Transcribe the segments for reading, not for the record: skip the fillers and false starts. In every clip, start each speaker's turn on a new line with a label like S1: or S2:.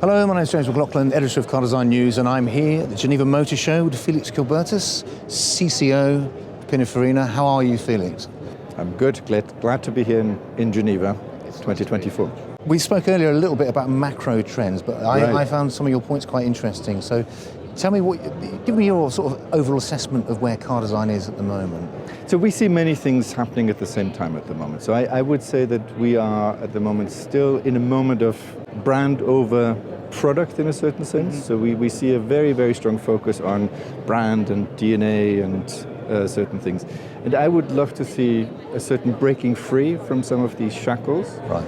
S1: Hello, my name is James McLachlan, editor of Car Design News, and I'm here at the Geneva Motor Show with Felix Kilbertus, CCO of Pininfarina. How are you, Felix?
S2: I'm good, glad to be here in Geneva. It's 2024.
S1: We spoke earlier a little bit about macro trends, but I found some of your points quite interesting. So tell me, give me your sort of overall assessment of where car design is at the moment.
S2: So we see many things happening at the same time at the moment. So I would say that we are at the moment still in a moment of brand over product in a certain sense. Mm-hmm. So we see a very, very strong focus on brand and DNA and certain things. And I would love to see a certain breaking free from some of these shackles.
S1: Right.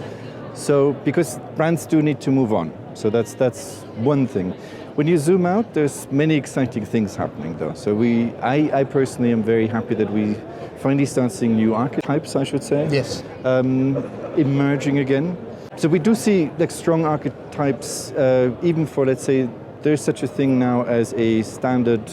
S2: So, because brands do need to move on. So that's one thing. When you zoom out, there's many exciting things happening though. So I personally am very happy that we finally start seeing new archetypes, I should say.
S1: Yes.
S2: Emerging again. So we do see like strong archetypes, even for, let's say, there's such a thing now as a standard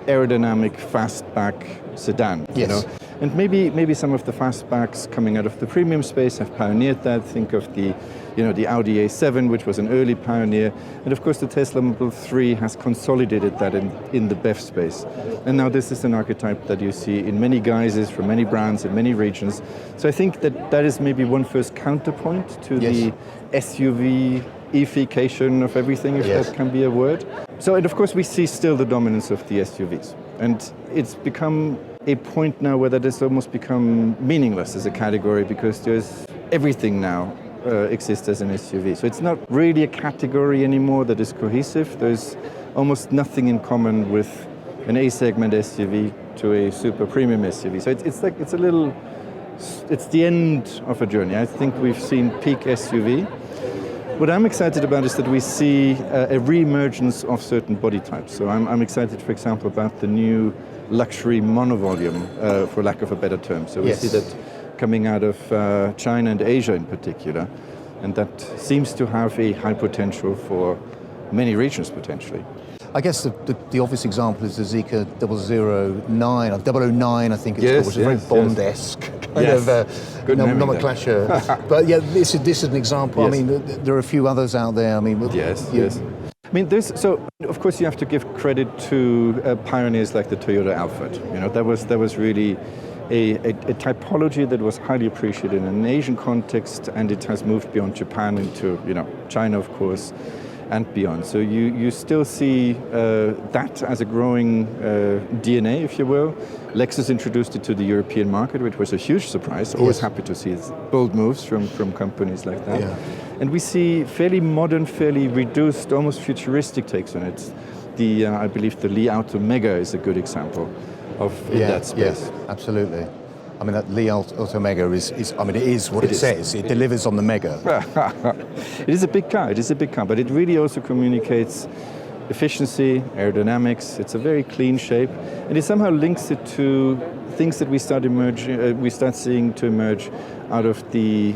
S2: aerodynamic fastback sedan.
S1: Yes.
S2: You know? And maybe some of the fastbacks coming out of the premium space have pioneered that. Think of the Audi A7, which was an early pioneer, and of course the Tesla Model 3 has consolidated that in the BEV space. And now this is an archetype that you see in many guises from many brands in many regions. So I think that is maybe one first counterpoint to the SUVification of everything, if that can be a word. So, and of course we see still the dominance of the SUVs, and it's become a point now where that has almost become meaningless as a category, because there's everything now exists as an SUV. So it's not really a category anymore that is cohesive. There's almost nothing in common with an A-segment SUV to a super premium SUV. So it's the end of a journey. I think we've seen peak SUV. What I'm excited about is that we see a re-emergence of certain body types. So I'm excited, for example, about the new luxury monovolume, for lack of a better term. So we see that coming out of China and Asia in particular, and that seems to have a high potential for many regions potentially.
S1: I guess the obvious example is the Zeekr 009, or 009 I think it's called, which is very Bond-esque kind of nomenclature. But yeah, this is an example. I mean, there are a few others out there. I mean,
S2: yes. I mean, so of course you have to give credit to pioneers like the Toyota Alfred. You know, that was really a typology that was highly appreciated in an Asian context, and it has moved beyond Japan into China, of course, and beyond. So you still see that as a growing DNA, if you will. Lexus introduced it to the European market, which was a huge surprise. Always happy to see bold moves from companies like that. Yeah. And we see fairly modern, fairly reduced, almost futuristic takes on it. I believe the Li Auto Mega is a good example of in that space.
S1: Yes, absolutely. I mean, that Li Auto Mega is it is what it says. It delivers on the Mega.
S2: It is a big car, but it really also communicates efficiency, aerodynamics. It's a very clean shape, and it somehow links it to things that we start seeing to emerge out of the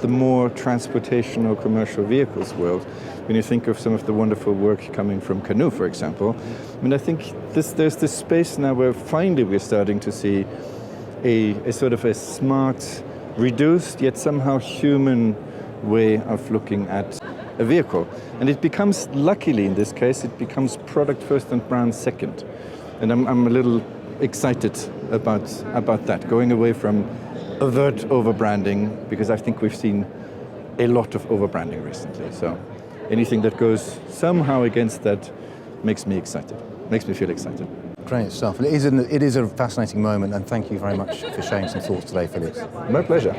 S2: more transportational commercial vehicles world. When you think of some of the wonderful work coming from Canoe, for example, I mean, I think there's this space now where finally we're starting to see a sort of a smart, reduced, yet somehow human way of looking at a vehicle. And it becomes, luckily in this case, it becomes product first and brand second. And I'm a little excited about that, going away from overt over-branding, because I think we've seen a lot of over-branding recently. So anything that goes somehow against that makes me excited, makes me feel excited.
S1: Great stuff. It is a fascinating moment, and thank you very much for sharing some thoughts today, Felix.
S2: My pleasure.